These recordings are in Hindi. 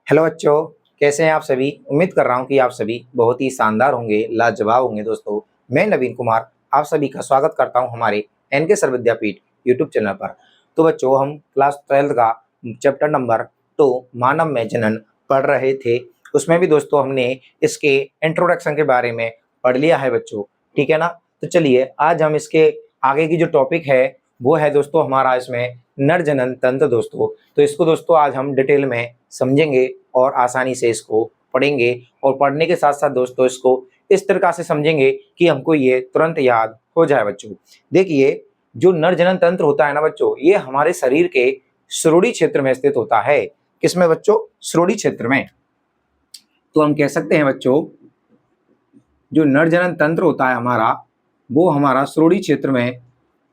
हेलो बच्चों, कैसे हैं आप सभी। उम्मीद कर रहा हूं कि आप सभी बहुत ही शानदार होंगे, लाजवाब होंगे। दोस्तों, मैं नवीन कुमार आप सभी का स्वागत करता हूं हमारे एनके सर विद्यापीठ यूट्यूब चैनल पर। तो बच्चों, हम क्लास 12 का चैप्टर नंबर 2 मानव में जनन पढ़ रहे थे। उसमें भी दोस्तों हमने इसके इंट्रोडक्शन के बारे में पढ़ लिया है बच्चों, ठीक है ना। तो चलिए आज हम इसके आगे की जो टॉपिक है वो है दोस्तों हमारा इसमें नर जनन तंत्र। दोस्तों, तो इसको दोस्तों आज हम डिटेल में समझेंगे और आसानी से इसको पढ़ेंगे, और पढ़ने के साथ साथ दोस्तों इसको इस तरीका से समझेंगे कि हमको ये तुरंत याद हो जाए। बच्चों देखिए, जो नर जनन तंत्र होता है ना बच्चों, ये हमारे शरीर के सुरुड़ी क्षेत्र में स्थित होता है। किसमें बच्चों? सुरुड़ी क्षेत्र में। तो हम कह सकते हैं बच्चों, जो नर जनन तंत्र होता है हमारा, वो हमारा सुरुड़ी क्षेत्र में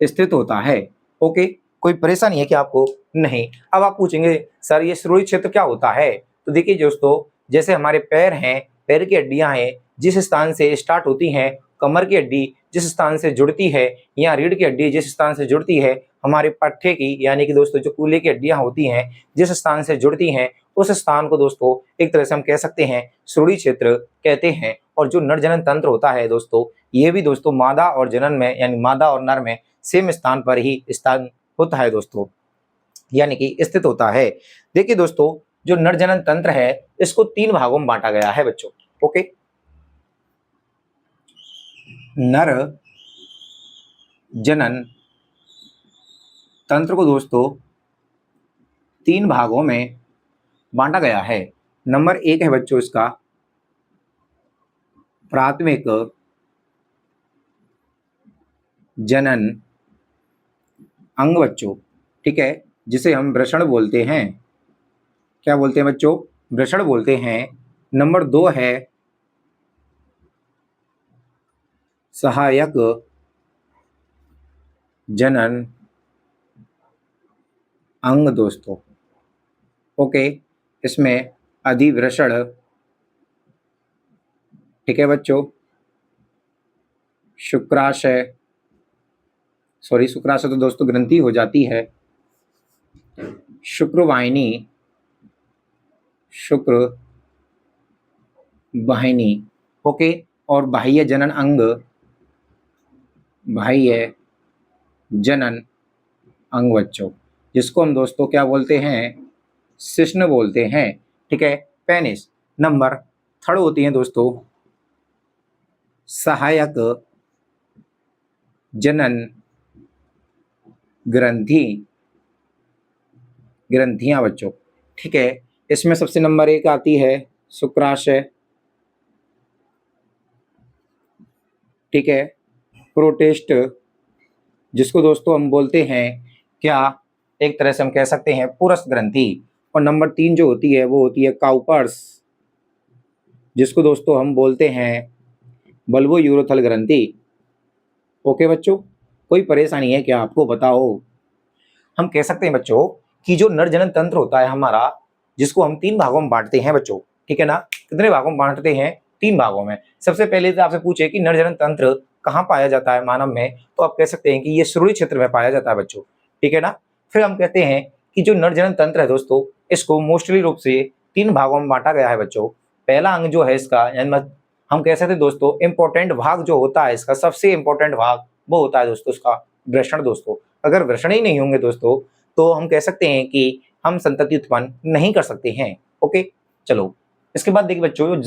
स्थित होता है। ओके, कोई परेशानी है क्या आपको? नहीं। अब आप पूछेंगे सर ये सुरुड़ी क्षेत्र क्या होता है? तो देखिए दोस्तों, जैसे हमारे पैर हैं, पैर की हड्डियां हैं, जिस स्थान से स्टार्ट होती हैं, कमर की हड्डी जिस स्थान से जुड़ती है, या रीढ़ की हड्डी जिस स्थान से जुड़ती है, हमारे पट्टे की यानी कि दोस्तों जो कूल्हे की हड्डियां होती हैं जिस स्थान से जुड़ती हैं, उस स्थान को दोस्तों एक तरह से हम कह सकते हैं सुरुड़ी क्षेत्र कहते हैं। और जो नर जनन तंत्र होता है दोस्तों, ये भी दोस्तों मादा और जनन में यानी मादा और नर में सेम स्थान पर ही स्थान होता है दोस्तों, यानी कि स्थित होता है। देखिए दोस्तों, जो नर जनन तंत्र है इसको 3 भागों में बांटा गया है बच्चों। ओके, नर जनन तंत्र को दोस्तों 3 भागों में बांटा गया है। नंबर 1 है बच्चों इसका प्राथमिक जनन अंग बच्चों, ठीक है, जिसे हम वृषण बोलते हैं। क्या बोलते हैं बच्चों? वृषण बोलते हैं। नंबर 2 है सहायक जनन अंग दोस्तों। ओके, इसमें अधिवृषण, ठीक है बच्चों, शुक्राशय, शुक्राशय तो दोस्तों ग्रंथि हो जाती है, शुक्रवाहिनी, शुक्र वाहिनी, ओके, और बाह्य जनन अंग, बाह्य जनन अंग बच्चों, जिसको हम दोस्तों क्या बोलते हैं? शिश्न बोलते हैं, ठीक है, पेनिस। नंबर 3 होती है दोस्तों सहायक जनन ग्रंथि, ग्रंथियां बच्चों, ठीक है। इसमें सबसे नंबर 1 आती है शुक्राशय, ठीक है, प्रोटेस्ट, जिसको दोस्तों हम बोलते हैं क्या? एक तरह से हम कह सकते हैं पुरुष ग्रंथि। और नंबर 3 जो होती है वो होती है काउपर्स, जिसको दोस्तों हम बोलते हैं बल्बो यूरोथल ग्रंथि। ओके बच्चों, कोई परेशानी है क्या आपको? बताओ। हम कह सकते हैं बच्चों कि जो नर जनन तंत्र होता है हमारा, जिसको हम 3 भागों में बांटते हैं बच्चों, ठीक है ना। कितने भागों में बांटते हैं? 3 भागों में। सबसे पहले तो आपसे पूछे कि नर जनन तंत्र कहाँ पाया जाता है मानव में, तो आप कह सकते हैं कि ये सुरुड़ी क्षेत्र में पाया जाता है बच्चों, ठीक है ना। फिर हम कहते हैं कि जो नर जनन तंत्र है दोस्तों, इसको मोस्टली रूप से 3 भागों में बांटा गया है बच्चों। पहला अंग जो है इसका, हम कह सकते हैं दोस्तों इंपॉर्टेंट भाग जो होता है इसका, सबसे इंपॉर्टेंट भाग वो होता है दोस्तों इसका वृषण दोस्तों। अगर वृषण ही नहीं होंगे दोस्तों, तो हम कह सकते हैं कि हम संतति उत्पन्न नहीं कर सकते हैं। ओके, चलो इसके बाद देखिए बच्चों,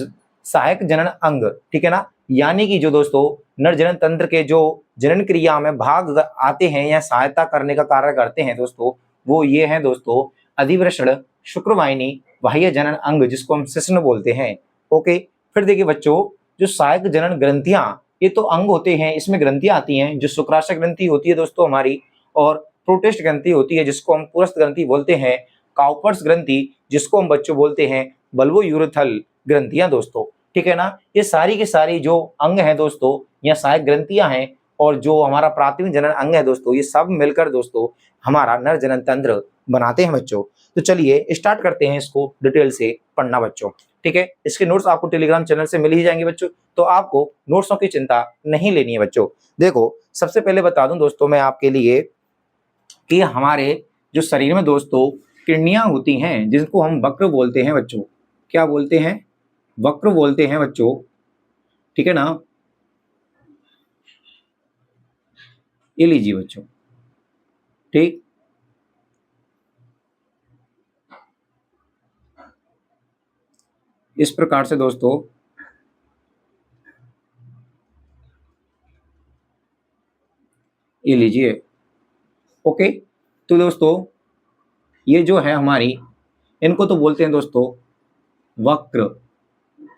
सहायक जनन अंग, ठीक है ना, यानी कि जो दोस्तों नर जनन तंत्र के जो जनन क्रिया में भाग आते हैं या सहायता करने का कार्य करते हैं दोस्तों, वो ये हैं दोस्तों अधिवृषण, शुक्रवाहिनी, बाह्य जनन अंग, जिसको हम शिश्न बोलते हैं। ओके, फिर देखिए बच्चों, जो सहायक जनन ग्रंथियां, ये तो अंग होते हैं, इसमें ग्रंथियां आती हैं, जो शुक्राशय ग्रंथि होती है दोस्तों हमारी, और प्रोटेस्ट ग्रंथि होती है जिसको हम पुरस्थ ग्रंथि बोलते हैं, काउपर्स ग्रंथि जिसको हम बच्चों बोलते हैं बल्बो यूरोथल ग्रंथियां दोस्तों, ठीक है ना। ये सारी की सारी जो अंग हैं दोस्तों या सहायक ग्रंथियां हैं, और जो हमारा प्राथमिक जनन अंग है दोस्तों, ये सब मिलकर दोस्तों हमारा नर जनन तंत्र बनाते हैं बच्चों। तो चलिए स्टार्ट करते हैं इसको डिटेल से पढ़ना बच्चों, ठीक है। इसके नोट्स आपको टेलीग्राम चैनल से मिल ही जाएंगे बच्चों, तो आपको नोट्सों की चिंता नहीं लेनी है बच्चों। देखो, सबसे पहले बता दूं दोस्तों मैं आपके लिए कि हमारे जो शरीर में दोस्तों किडनियां होती हैं, जिनको हम वक्र बोलते हैं बच्चों, क्या बोलते हैं, वक्र बोलते हैं बच्चों, ठीक है ना। ये लीजिए बच्चों, ठीक, इस प्रकार से दोस्तों ये लीजिए। ओके, तो दोस्तों ये जो है हमारी, इनको तो बोलते हैं दोस्तों वक्र।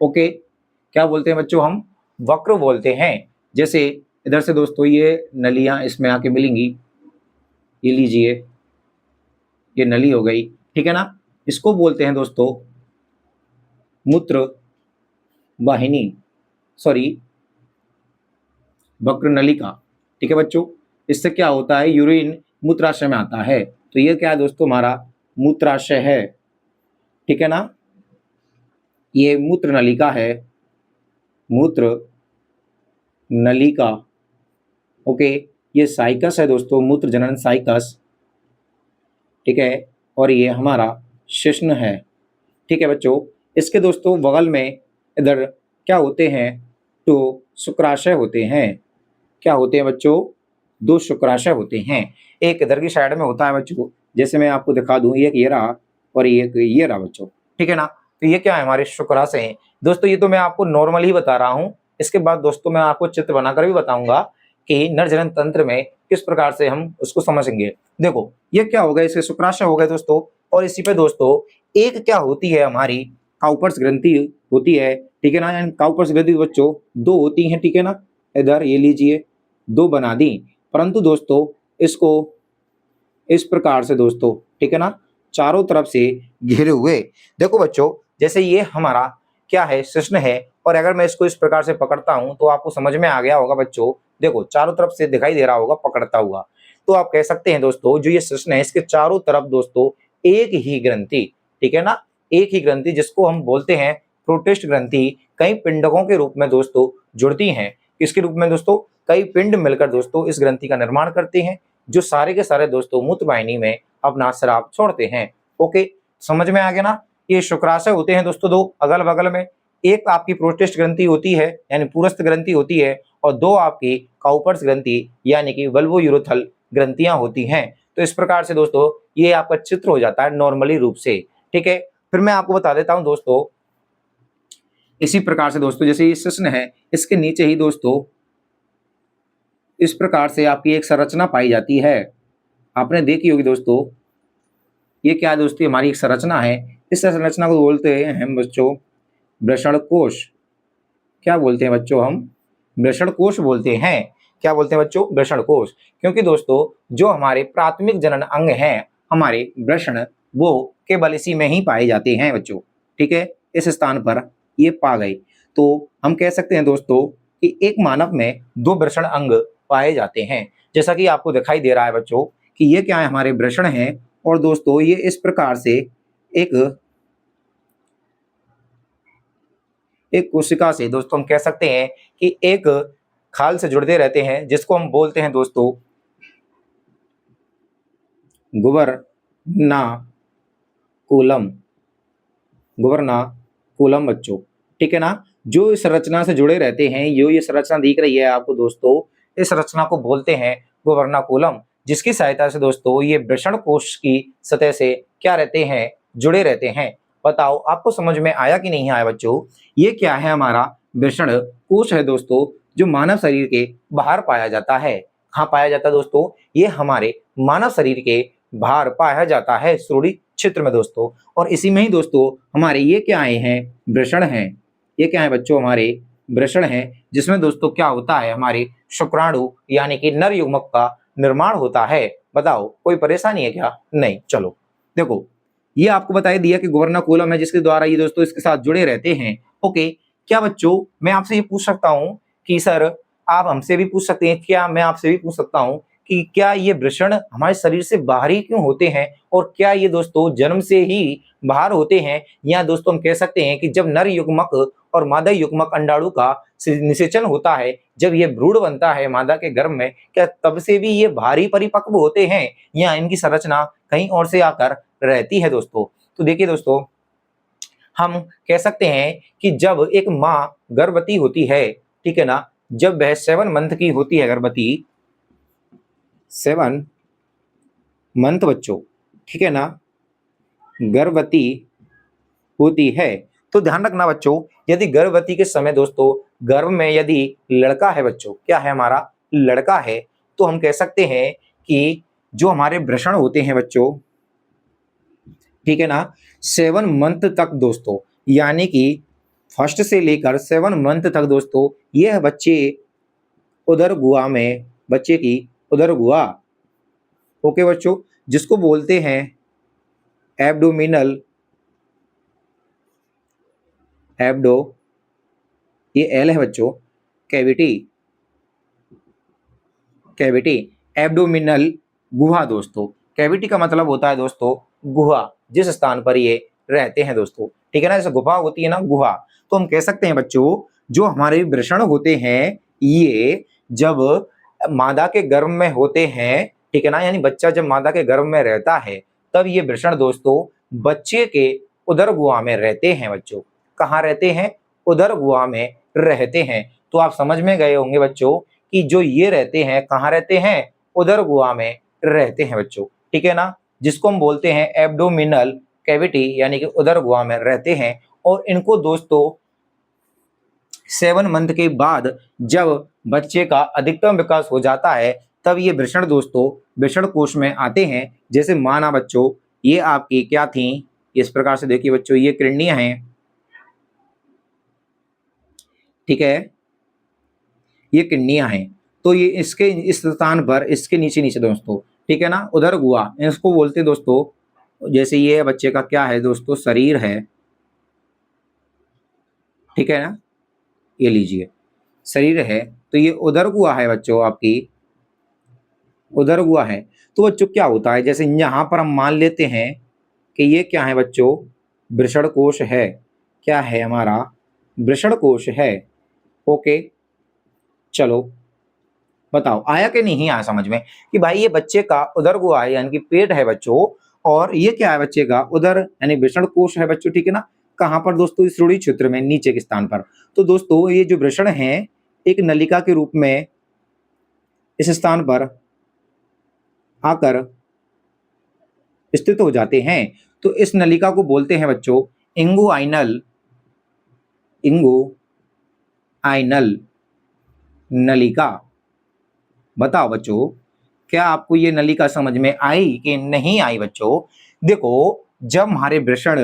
ओके, क्या बोलते हैं बच्चों, हम वक्र बोलते हैं। जैसे इधर से दोस्तों ये नलियां इसमें आके मिलेंगी, ये लीजिए, ये नली हो गई, ठीक है ना। इसको बोलते हैं दोस्तों मूत्र वाहिनी, सॉरी वक्र नलिका, ठीक है बच्चों। इससे क्या होता है, यूरिन मूत्राशय में आता है। तो ये क्या है दोस्तों, हमारा मूत्राशय है, ठीक है ना। ये मूत्र नलिका है, मूत्र नलिका। ओके, ये साइकस है दोस्तों, मूत्र जनन साइकस, ठीक है। और ये हमारा शिश्न है, ठीक है बच्चों। इसके दोस्तों बगल में इधर क्या होते हैं, तो शुक्राशय होते हैं। क्या होते हैं बच्चों, दो शुक्राशय होते हैं। एक इधर की साइड में होता है बच्चों, जैसे मैं आपको दिखा दूं, एक ये रहा और एक ये रहा बच्चों, ठीक है ना। तो ये क्या है, हमारे शुक्राशय हैं दोस्तों। ये तो मैं आपको नॉर्मल ही बता रहा हूँ। इसके बाद दोस्तों मैं आपको चित्र बनाकर भी बताऊंगा कि नर जनन तंत्र में किस प्रकार से हम उसको समझेंगे। देखो ये क्या हो गया, इसके शुक्राशय हो गए दोस्तों। और इसी पे दोस्तों एक क्या होती है, हमारी काउपर्स ग्रंथि होती है, ठीक है ना। एंड काउपर्स ग्रंथि बच्चों दो होती हैं, ठीक है ना। इधर ये लीजिए, दो बना दी, परंतु दोस्तों इसको इस प्रकार से दोस्तों, ठीक है ना, चारों तरफ से घिरे हुए। देखो बच्चों, जैसे ये हमारा क्या है, शिश्न है। और अगर मैं इसको इस प्रकार से पकड़ता हूं तो आपको समझ में आ गया होगा बच्चों। देखो चारों तरफ से दिखाई दे रहा होगा पकड़ता हुआ। तो आप कह सकते हैं दोस्तों, जो ये शिश्न है इसके चारों तरफ दोस्तों एक ही ग्रंथि, ठीक है ना, एक ही ग्रंथि, जिसको हम बोलते हैं प्रोटिस्ट ग्रंथि, कई पिंडकों के रूप में दोस्तों जुड़ती हैं। किसके रूप में दोस्तों, कई पिंड मिलकर दोस्तों इस ग्रंथि का निर्माण करते हैं, जो सारे के सारे दोस्तों मूत्र वाहिनी में अपना स्राव छोड़ते हैं। ओके, समझ में आ गया ना। ये शुक्राशय होते हैं दोस्तों दो अगल बगल में। एक आपकी प्रोटिस्ट ग्रंथि होती है यानी पुरस्थ ग्रंथि होती है, और दो आपकी काउपर्स ग्रंथि यानी कि वल्वोयूरोथल ग्रंथियां होती हैं। तो इस प्रकार से दोस्तों ये आपका चित्र हो जाता है नॉर्मली रूप से, ठीक है। फिर मैं आपको बता देता हूं दोस्तों, इसी प्रकार से दोस्तों जैसे ये शिश्न है, इसके नीचे ही दोस्तों इस प्रकार से आपकी एक संरचना पाई जाती है। आपने देखी होगी दोस्तों, ये क्या है दोस्तों, हमारी एक संरचना है। इस संरचना को बोलते हैं हम बच्चों वृषण कोश। क्या बोलते हैं बच्चों, हम वृषण कोश बोलते हैं। क्या बोलते हैं बच्चों, वृषण कोश। क्योंकि दोस्तों जो हमारे प्राथमिक जनन अंग हैं हमारे वृषण, वो केवल इसी में ही पाए जाते हैं बच्चों, ठीक है। इस स्थान पर ये पा गए। तो हम कह सकते हैं दोस्तों कि एक मानव में दो वृषण अंग पाए जाते हैं। जैसा कि आपको दिखाई दे रहा है बच्चों कि ये क्या है, हमारे वृषण हैं। और दोस्तों ये इस प्रकार से एक एक कोशिका से दोस्तों हम कह सकते हैं कि एक खाल से जुड़ते रहते हैं, जिसको हम बोलते हैं दोस्तों गुबरनाकुलम, गुबरनाकुलम बच्चों, ठीक है ना। जो इस संरचना से जुड़े रहते हैं, ये संरचना दिख रही है आपको दोस्तों, इस संरचना को बोलते हैं गुबरनाकुलम, जिसकी सहायता से दोस्तों ये वृषण कोश की सतह से क्या रहते हैं, जुड़े रहते हैं। बताओ आपको समझ में आया कि नहीं आया बच्चों। ये क्या है, हमारा वृषण कोश है दोस्तों, जो मानव शरीर के बाहर पाया जाता है। कहाँ पाया जाता है दोस्तों, ये हमारे मानव शरीर के बाहर पाया जाता है, सुरड़ी क्षेत्र में दोस्तों। और इसी में ही दोस्तों हमारे ये क्या आए हैं, वृषण हैं। ये क्या है बच्चों, हमारे वृषण हैं, जिसमें दोस्तों क्या होता है, हमारे शुक्राणु यानी कि नर युग्मक का निर्माण होता है। बताओ कोई परेशानी है क्या, नहीं। चलो देखो, ये आपको बता दिया कि गुबरनाकुलम है, जिसके द्वारा ये दोस्तों इसके साथ जुड़े रहते हैं। ओके, क्या बच्चों मैं आपसे ये पूछ सकता हूं कि सर, आप हमसे भी पूछ सकते हैं, क्या मैं आपसे भी पूछ सकता हूं कि क्या ये वृषण हमारे शरीर से बाहर ही क्यों होते हैं, और क्या ये दोस्तों जन्म से ही बाहर होते हैं, या दोस्तों हम कह सकते हैं कि जब नर युग्मक और मादा युग्मक अंडाणु का निषेचन होता है, जब ये भ्रूण बनता है मादा के गर्भ में, क्या तब से भी ये भारी परिपक्व होते हैं, या इनकी संरचना कहीं और से आकर रहती है दोस्तों। तो देखिए दोस्तों, हम कह सकते हैं कि जब एक माँ गर्भवती होती है, ठीक है ना, जब वह 7 मंथ की होती है गर्भवती, 7 मंथ बच्चों, ठीक है ना, गर्भवती होती है, तो ध्यान रखना बच्चों, यदि गर्भवती के समय दोस्तों गर्भ में यदि लड़का है बच्चों, क्या है हमारा, लड़का है, तो हम कह सकते हैं कि जो हमारे वृषण होते हैं बच्चों, ठीक है ना, 7 मंथ तक दोस्तों, यानी कि फर्स्ट से लेकर 7 मंथ तक दोस्तों, यह बच्चे उदर गुहा में, बच्चे की उदर गुहा, ओके बच्चों, जिसको बोलते हैं एब्डोमिनल, एब्डो, ये एल है बच्चों, कैविटी, कैविटी, एब्डोमिनल गुहा दोस्तों, कैविटी का मतलब होता है दोस्तों गुहा, जिस स्थान पर ये रहते हैं दोस्तों, ठीक है ना, जैसे गुफा होती है ना, गुहा, तो हम कह सकते हैं बच्चों जो हमारे वृषण होते हैं ये जब मादा के गर्भ में होते हैं, ठीक है ना, यानी बच्चा जब मादा के गर्भ में रहता है तब ये वृषण दोस्तों बच्चे के उदर गुहा में रहते हैं बच्चों, कहाँ रहते हैं, उदर गुहा में रहते हैं। तो आप समझ में गए होंगे बच्चों कि जो ये रहते हैं कहाँ रहते हैं, उदर गुहा में रहते हैं बच्चों, ठीक है ना, जिसको हम बोलते हैं एब्डोमिनल कैविटी, यानी कि उदर गुहा में रहते हैं। और इनको दोस्तों 7 मंथ के बाद जब बच्चे का अधिकतम विकास हो जाता है तब ये वृषण दोस्तों वृषण कोश में आते हैं। जैसे माना बच्चों ये आपकी क्या थी, इस प्रकार से देखिए बच्चों ये किडनियां हैं, ठीक है, ये किडनियां हैं, तो ये इसके इस स्थान पर इसके नीचे नीचे दोस्तों, ठीक है ना, उदर गुहा इसको बोलते हैं दोस्तों। जैसे ये बच्चे का क्या है दोस्तों, शरीर है, ठीक है ना, ये लीजिए शरीर है, तो ये उदर गुहा है बच्चों, आपकी उदर गुहा है। तो बच्चों क्या होता है, जैसे यहाँ पर हम मान लेते हैं कि ये क्या है बच्चों, वृषण कोश है, क्या है हमारा, वृषण कोश है, ओके। चलो बताओ आया कि नहीं आया समझ में, कि भाई ये बच्चे का उदर गुहा है यानी कि पेट है बच्चों, और ये क्या है बच्चे का उदर यानी वृषण कोश है बच्चों, ठीक है ना, कहाँ पर दोस्तों, इस रूढ़ी क्षेत्र में नीचे के स्थान पर। तो दोस्तों ये जो वृषण है एक नलिका के रूप में इस स्थान पर आकर स्थित हो जाते हैं। तो इस नलिका को बोलते हैं बच्चों इंगुआइनल, इंगुआइनल नलिका। बताओ बच्चों क्या आपको ये नलिका समझ में आई कि नहीं आई बच्चों। देखो जब हमारे वृषण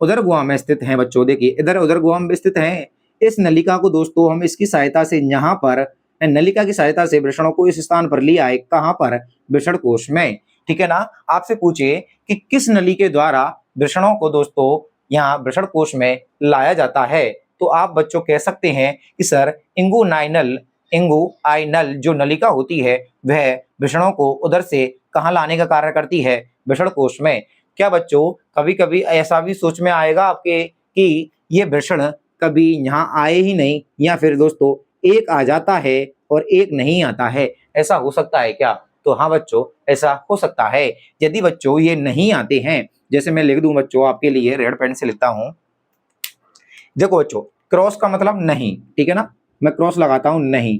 उदर गुहा में स्थित हैं बच्चों, देखिए इधर उदर गुहा में स्थित हैं, इस नलिका को दोस्तों हम इसकी सहायता से यहाँ पर नलिका की सहायता से वृषणों को इस स्थान पर ले आए, कहाँ पर, वृषण कोश में, ठीक है ना। आपसे पूछे कि किस नली के द्वारा वृषणों को दोस्तों यहाँ वृषण कोश में लाया जाता है, तो आप बच्चों कह सकते हैं कि सर इंगुआइनल जो नलिका होती है वह वृषणों को उधर से कहाँ लाने का कार्य करती है, वृषण कोश में। क्या बच्चों कभी कभी ऐसा भी सोच में आएगा आपके कि ये वृषण कभी यहाँ आए ही नहीं, या फिर दोस्तों एक आ जाता है और एक नहीं आता है, ऐसा हो सकता है क्या। तो हाँ बच्चों ऐसा हो सकता है। यदि बच्चों ये नहीं आते हैं, जैसे मैं लिख दूं बच्चों आपके लिए रेड पेन से लिखता हूं, देखो बच्चों क्रॉस का मतलब नहीं, ठीक है ना, मैं क्रॉस लगाता हूं नहीं,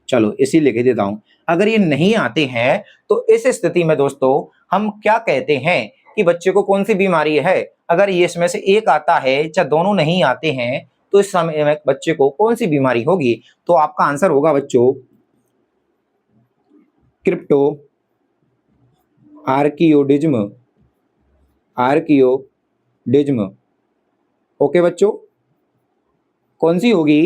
चलो इसी लिख देता हूं। अगर ये नहीं आते हैं तो इस स्थिति में दोस्तों हम क्या कहते हैं कि बच्चे को कौन सी बीमारी है। अगर ये इसमें से एक आता है चाहे दोनों नहीं आते हैं तो इस समय में बच्चे को कौन सी बीमारी होगी, तो आपका आंसर होगा बच्चों क्रिप्टो आर्कियोडिज्म, आर्कियोडिज्म, ओके बच्चों, कौन सी होगी,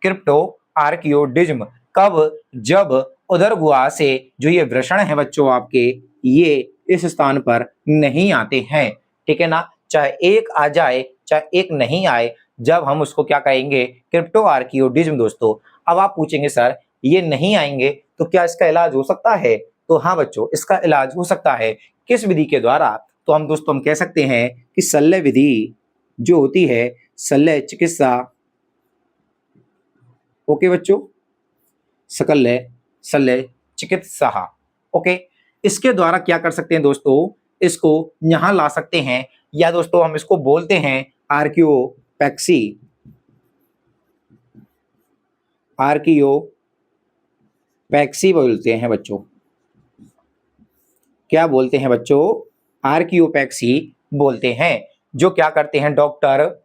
क्रिप्टो आर्कियोडिज्म। कब, जब उदर गुहा से जो ये वृषण है बच्चों आपके ये इस स्थान पर नहीं आते हैं, ठीक है ना, चाहे एक आ जाए चाहे एक नहीं आए, जब हम उसको क्या कहेंगे, क्रिप्टो आर्कियोडिज्म दोस्तों। अब आप पूछेंगे सर ये नहीं आएंगे तो क्या इसका इलाज हो सकता है, तो हाँ बच्चों इसका इलाज हो सकता है। किस विधि के द्वारा, तो हम दोस्तों हम कह सकते हैं कि शल्य विधि जो होती है, शल्य चिकित्सा, ओके बच्चों, शल्य शल्य चिकित्सा, ओके। इसके द्वारा क्या कर सकते हैं दोस्तों, इसको यहाँ ला सकते हैं, या दोस्तों हम इसको बोलते हैं आर्कियोपैक्सी, आर्कियोपैक्सी बोलते हैं बच्चों। क्या बोलते हैं बच्चों? आर्कियोपैक्सी बोलते हैं। जो क्या करते हैं डॉक्टर,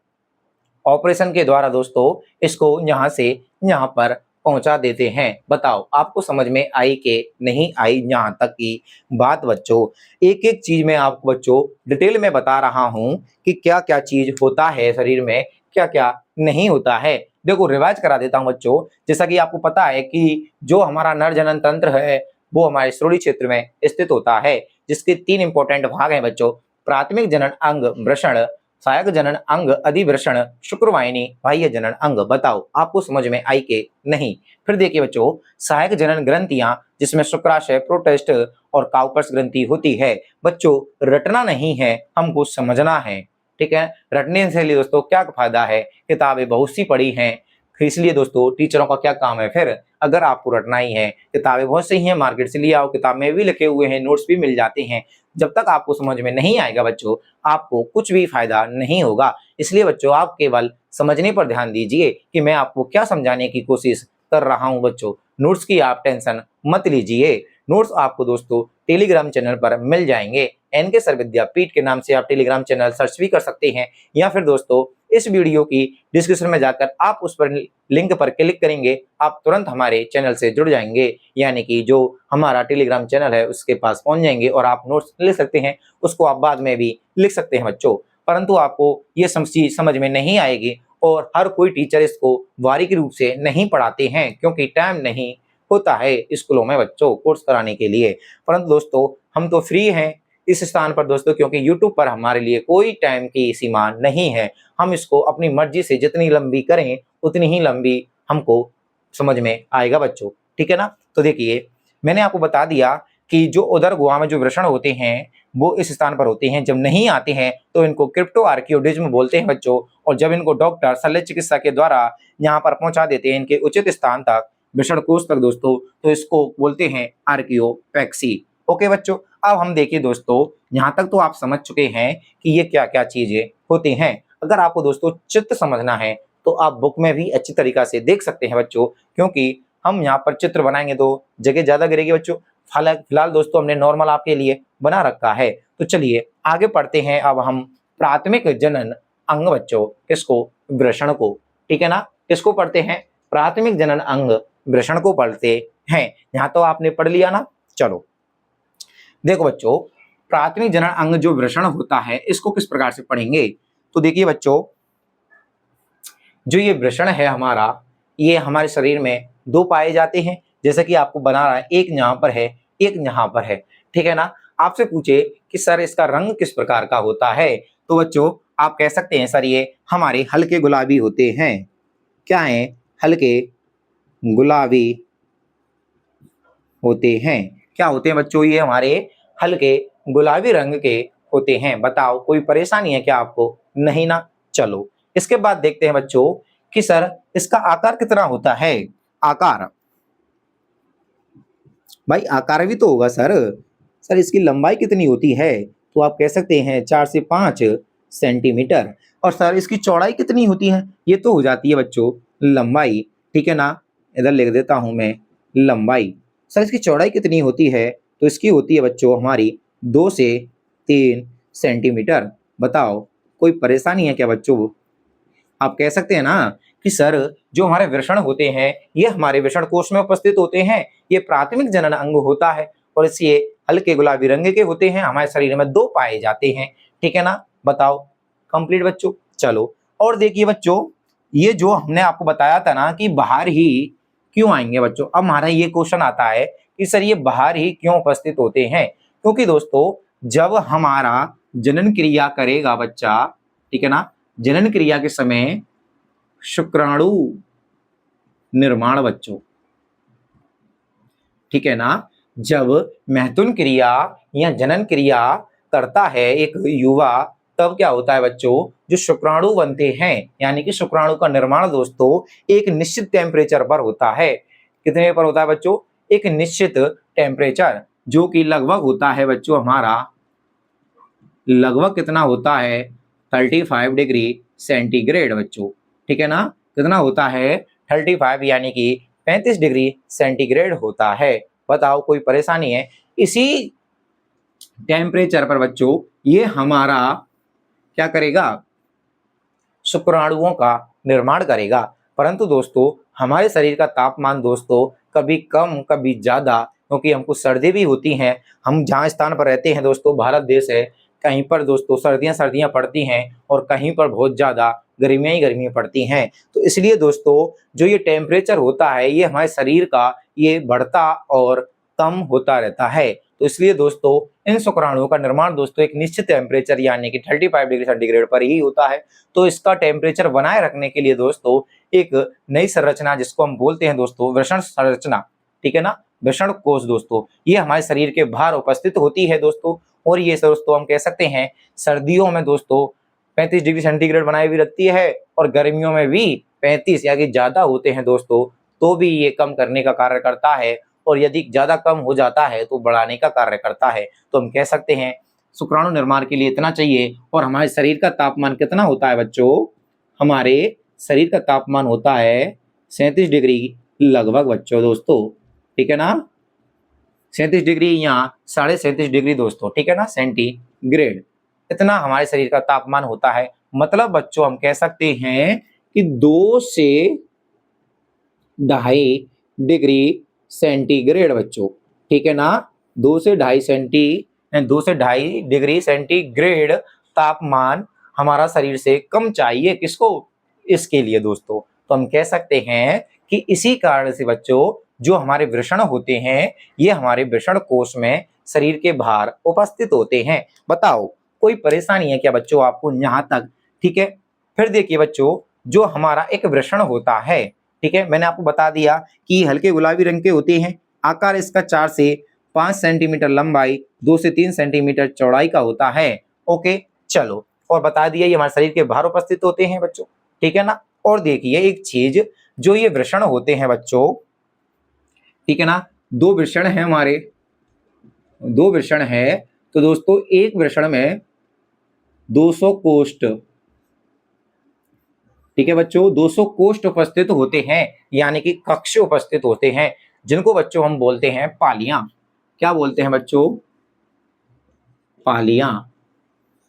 ऑपरेशन के द्वारा दोस्तों इसको यहाँ से यहाँ पर पहुंचा देते हैं। बताओ आपको समझ में आई कि नहीं आई यहाँ तक की बात बच्चों? एक एक चीज मैं आपको बच्चों डिटेल में बता रहा हूँ कि क्या क्या चीज होता है शरीर में, क्या क्या नहीं होता है। देखो रिवाइज करा देता हूँ बच्चों। जैसा कि आपको पता है कि जो हमारा नर जनन तंत्र है वो हमारे श्रोणि क्षेत्र में स्थित होता है, जिसके 3 इंपॉर्टेंट भाग हैं बच्चों। प्राथमिक जनन अंग वृषण, सहायक जनन अंग अधिवृषण, शुक्रवाहिनी, बाह्य जनन अंग। बताओ आपको समझ में आई के नहीं? फिर देखिए बच्चों, सहायक जनन ग्रंथियां जिसमें शुक्राशय, प्रोटेस्ट और काउपर्स ग्रंथि होती है। बच्चों रटना नहीं है, हमको समझना है, ठीक है। रटने से लिए दोस्तों क्या फायदा है? किताबें बहुत सी पढ़ी हैं, इसलिए दोस्तों टीचरों का क्या काम है फिर? अगर आपको रटना ही है, किताबें बहुत सही हैं, मार्केट से ले आओ, किताब में भी लिखे हुए हैं, नोट्स भी मिल जाते हैं। जब तक आपको समझ में नहीं आएगा बच्चों, आपको कुछ भी फायदा नहीं होगा। इसलिए बच्चों आप केवल समझने पर ध्यान दीजिए कि मैं आपको क्या समझाने की कोशिश कर रहा हूं बच्चों। नोट्स की आप टेंशन मत लीजिए। नोट्स आपको दोस्तों टेलीग्राम चैनल पर मिल जाएंगे। एनके सर विद्यापीठ के नाम से आप टेलीग्राम चैनल सर्च भी कर सकते हैं, या फिर दोस्तों इस वीडियो की डिस्क्रिप्शन में जाकर आप उस पर लिंक पर क्लिक करेंगे, आप तुरंत हमारे चैनल से जुड़ जाएंगे, यानी कि जो हमारा टेलीग्राम चैनल है उसके पास पहुंच जाएंगे और आप नोट्स लिख सकते हैं। उसको आप बाद में भी लिख सकते हैं बच्चों, परंतु आपको ये समझ में नहीं आएगी और हर कोई टीचर इसको बारीकी रूप से नहीं पढ़ाते हैं, क्योंकि टाइम नहीं होता है स्कूलों में बच्चों कोर्स कराने के लिए। परंतु दोस्तों हम तो फ्री हैं इस स्थान पर दोस्तों, क्योंकि YouTube पर हमारे लिए कोई टाइम की सीमा नहीं है। हम इसको अपनी मर्जी से जितनी लंबी करें उतनी ही लंबी हमको समझ में आएगा बच्चों, ठीक है ना। तो देखिए मैंने आपको बता दिया कि जो उदर गुहा में जो वृषण होते हैं वो इस स्थान पर होते हैं। जब नहीं आते हैं तो इनको क्रिप्टो आर्कियोडिज्म बोलते हैं बच्चों, और जब इनको डॉक्टर शल्य चिकित्सा के द्वारा यहाँ पर पहुंचा देते हैं इनके उचित स्थान तक, वृषण कोष तक दोस्तों, तो इसको बोलते हैं आर्कियोपैक्सी। ओके बच्चों, अब हम देखिए दोस्तों यहाँ तक तो आप समझ चुके हैं कि ये क्या क्या चीजें होती हैं। अगर आपको दोस्तों चित्र समझना है तो आप बुक में भी अच्छी तरीका से देख सकते हैं बच्चों, क्योंकि हम यहाँ पर चित्र बनाएंगे तो जगह ज्यादा गिरेगी बच्चों। फिलहाल दोस्तों हमने नॉर्मल आपके लिए बना रखा है। तो चलिए आगे पढ़ते हैं। अब हम प्राथमिक जनन अंग बच्चों, किसको? वृषण को, ठीक है ना। किसको पढ़ते हैं? प्राथमिक जनन अंग वृषण को पढ़ते हैं। यहाँ तो आपने पढ़ लिया ना। चलो देखो बच्चों, प्राथमिक जनन अंग जो वृषण होता है इसको किस प्रकार से पढ़ेंगे? तो देखिए बच्चों, जो ये वृषण है हमारा, ये हमारे शरीर में 2 पाए जाते हैं, जैसा कि आपको बना रहा है, एक यहाँ पर है, एक यहाँ पर है, ठीक है ना। आपसे पूछे कि सर इसका रंग किस प्रकार का होता है, तो बच्चों आप कह सकते हैं सर ये हमारे हल्के गुलाबी होते हैं। क्या है? हल्के गुलाबी होते हैं। क्या होते हैं बच्चों? ये हमारे हल्के गुलाबी रंग के होते हैं। बताओ कोई परेशानी है क्या आपको? नहीं ना। चलो इसके बाद देखते हैं बच्चों कि सर इसका आकार कितना होता है। आकार, भाई आकार भी तो होगा सर। सर इसकी लंबाई कितनी होती है? तो आप कह सकते हैं 4 से 5 सेंटीमीटर। और सर इसकी चौड़ाई कितनी होती है? ये तो हो जाती है बच्चों लंबाई, ठीक है ना। इधर लिख देता हूं मैं लंबाई। सर इसकी चौड़ाई कितनी होती है? तो इसकी होती है बच्चों हमारी 2 से 3 सेंटीमीटर। बताओ कोई परेशानी है क्या बच्चों? आप कह सकते हैं ना कि सर जो हमारे वृषण होते हैं ये हमारे वृषण कोश में उपस्थित होते हैं, ये प्राथमिक जनन अंग होता है और इसलिए हल्के गुलाबी रंग के होते हैं, हमारे शरीर में 2 पाए जाते हैं, ठीक है ना। बताओ कंप्लीट बच्चों। चलो और देखिए बच्चों, ये जो हमने आपको बताया था ना कि बाहर ही क्यों आएंगे बच्चों, अब हमारा ये क्वेश्चन आता है कि सर ये बाहर ही क्यों उपस्थित होते हैं। क्योंकि दोस्तों जब हमारा जनन क्रिया करेगा बच्चा, ठीक है ना, जनन क्रिया के समय शुक्राणु निर्माण बच्चों, ठीक है ना, जब मैथुन क्रिया या जनन क्रिया करता है एक युवा, तब क्या होता है बच्चों, जो शुक्राणु बनते हैं, यानी कि शुक्राणु का निर्माण दोस्तों एक निश्चित टेम्परेचर पर होता है। कितने पर होता है बच्चों? एक निश्चित टेम्परेचर, जो कि लगभग होता है बच्चों हमारा, लगभग कितना होता है 35 डिग्री सेंटीग्रेड बच्चों, ठीक है ना। कितना होता है 35 यानी कि 35 डिग्री सेंटीग्रेड होता है। बताओ कोई परेशानी है? इसी टेम्परेचर पर बच्चों ये हमारा क्या करेगा, शुक्राणुओं का निर्माण करेगा। परंतु दोस्तों हमारे शरीर का तापमान दोस्तों कभी कम कभी ज्यादा, क्योंकि हमको सर्दी भी होती हैं। हम जहाँ स्थान पर रहते हैं दोस्तों, भारत देश है, कहीं पर दोस्तों सर्दियाँ पड़ती हैं और कहीं पर बहुत ज़्यादा गर्मियाँ ही गर्मियाँ पड़ती हैं। तो इसलिए दोस्तों जो ये टेम्परेचर होता है ये हमारे शरीर का ये बढ़ता और कम होता रहता है। तो इसलिए दोस्तों इन शुक्राणुओं का निर्माण दोस्तों एक निश्चित टेम्परेचर यानी कि 35 डिग्री सेंटीग्रेड पर ही होता है। तो इसका टेम्परेचर बनाए रखने के लिए दोस्तों एक नई संरचना जिसको हम बोलते हैं दोस्तों वृषण संरचना, ठीक है ना, वृषण कोश दोस्तों, ये हमारे शरीर के बाहर उपस्थित होती है दोस्तों। और ये दोस्तों हम कह सकते हैं सर्दियों में दोस्तों 35 डिग्री सेंटीग्रेड बनाए हुए रखती है और गर्मियों में भी 35 या कि ज्यादा होते हैं दोस्तों तो भी ये कम करने का कार्य करता है, और यदि ज्यादा कम हो जाता है तो बढ़ाने का कार्य करता है। तो हम कह सकते हैं शुक्राणु निर्माण के लिए इतना चाहिए। और हमारे शरीर का तापमान कितना होता है बच्चों? हमारे शरीर का तापमान होता है 37 डिग्री लगभग बच्चों दोस्तों, ठीक है ना, 37 डिग्री या 37.5 डिग्री दोस्तों, ठीक है ना, सेंटीग्रेड। इतना हमारे शरीर का तापमान होता है। मतलब बच्चों हम कह सकते हैं कि 2 से 2.5 डिग्री सेंटीग्रेड बच्चों, ठीक है ना, 2 से 2.5 डिग्री सेंटीग्रेड तापमान हमारा शरीर से कम चाहिए। किसको? इसके लिए दोस्तों। तो हम कह सकते हैं कि इसी कारण से बच्चों जो हमारे वृषण होते हैं ये हमारे वृषण कोश में शरीर के बाहर उपस्थित होते हैं। बताओ कोई परेशानी है क्या बच्चों आपको यहाँ तक? ठीक है, फिर देखिए बच्चों जो हमारा एक वृषण होता है, ठीक है, मैंने आपको बता दिया कि हल्के गुलाबी रंग के होते हैं। आकार इसका 4 से 5 सेंटीमीटर लंबाई, 2 से 3 सेंटीमीटर चौड़ाई का होता है। ओके चलो, और बता दिया ये हमारे शरीर के बाहर उपस्थित होते हैं बच्चों, ठीक है ना। और देखिए एक चीज, जो ये वृषण होते हैं बच्चों, ठीक है ना, 2 वृषण है हमारे, 2 वृषण है। तो दोस्तों एक वृषण में 200 कोष्ठ, ठीक है बच्चों, 200 कोष्ठ उपस्थित होते हैं यानी कि कक्ष उपस्थित होते हैं, जिनको बच्चों हम बोलते हैं पालियां। क्या बोलते हैं बच्चों? पालियां,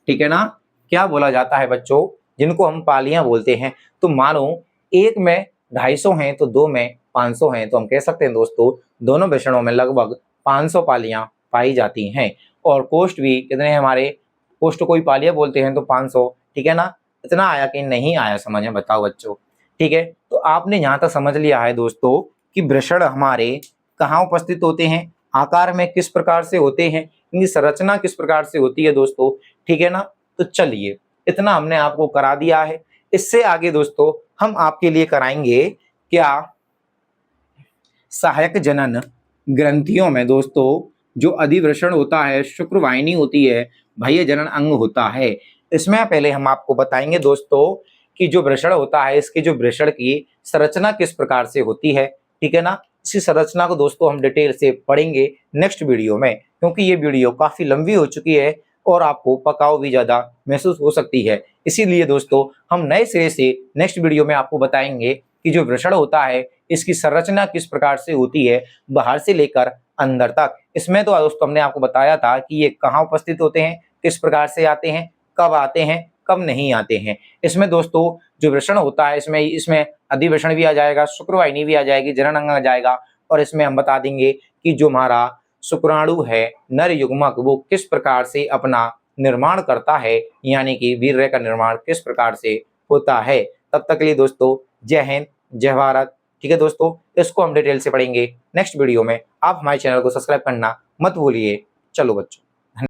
ठीक है ना। क्या बोला जाता है बच्चों? जिनको हम पालियां बोलते हैं। तो मानो एक में 250 हैं तो 2 में 500 हैं, तो हम कह सकते हैं दोस्तों दोनों वृषणों में लगभग 500 पालियां पाई जाती हैं। और कोष्ठ भी कितने हैं हमारे? कोष्ठ को ही पालियां बोलते हैं तो 500, ठीक है ना। इतना आया कि नहीं आया समझ में? बताओ बच्चों, ठीक है। तो आपने यहाँ तक समझ लिया है दोस्तों कि वृषण हमारे कहाँ उपस्थित होते हैं, आकार में किस प्रकार से होते हैं, इनकी संरचना किस प्रकार से होती है दोस्तों, ठीक है ना। तो चलिए इतना हमने आपको करा दिया है। इससे आगे दोस्तों हम आपके लिए कराएंगे क्या, सहायक जनन ग्रंथियों में दोस्तों जो अधिवृषण होता है, शुक्रवाहिनी होती है, बाह्य जनन अंग होता है। इसमें पहले हम आपको बताएंगे दोस्तों कि जो वृषण होता है इसके जो वृषण की संरचना किस प्रकार से होती है, ठीक है ना। इसी संरचना को दोस्तों हम डिटेल से पढ़ेंगे नेक्स्ट वीडियो में, क्योंकि ये वीडियो काफी लंबी हो चुकी है और आपको पकाओ भी ज्यादा महसूस हो सकती है। इसीलिए दोस्तों हम नए सिरे से नेक्स्ट वीडियो में आपको बताएंगे कि जो वृषण होता है इसकी संरचना किस प्रकार से होती है बाहर से लेकर अंदर तक। इसमें तो दोस्तों हमने आपको बताया था कि ये कहाँ उपस्थित होते हैं, किस प्रकार से आते हैं, कब आते हैं, कब नहीं आते हैं। इसमें दोस्तों जो वृषण होता है इसमें अधिवृषण भी आ जाएगा, शुक्रवाहिनी भी आ जाएगी, जनन अंग आ जाएगा, और इसमें हम बता देंगे कि जो हमारा शुक्राणु है नर युग्मक वो किस प्रकार से अपना निर्माण करता है, यानी कि वीर्य का निर्माण किस प्रकार से होता है। तब तक के लिए दोस्तों जय हिंद, जय भारत। ठीक है दोस्तों, इसको हम डिटेल से पढ़ेंगे नेक्स्ट वीडियो में। आप हमारे चैनल को सब्सक्राइब करना मत भूलिए। चलो बच्चों।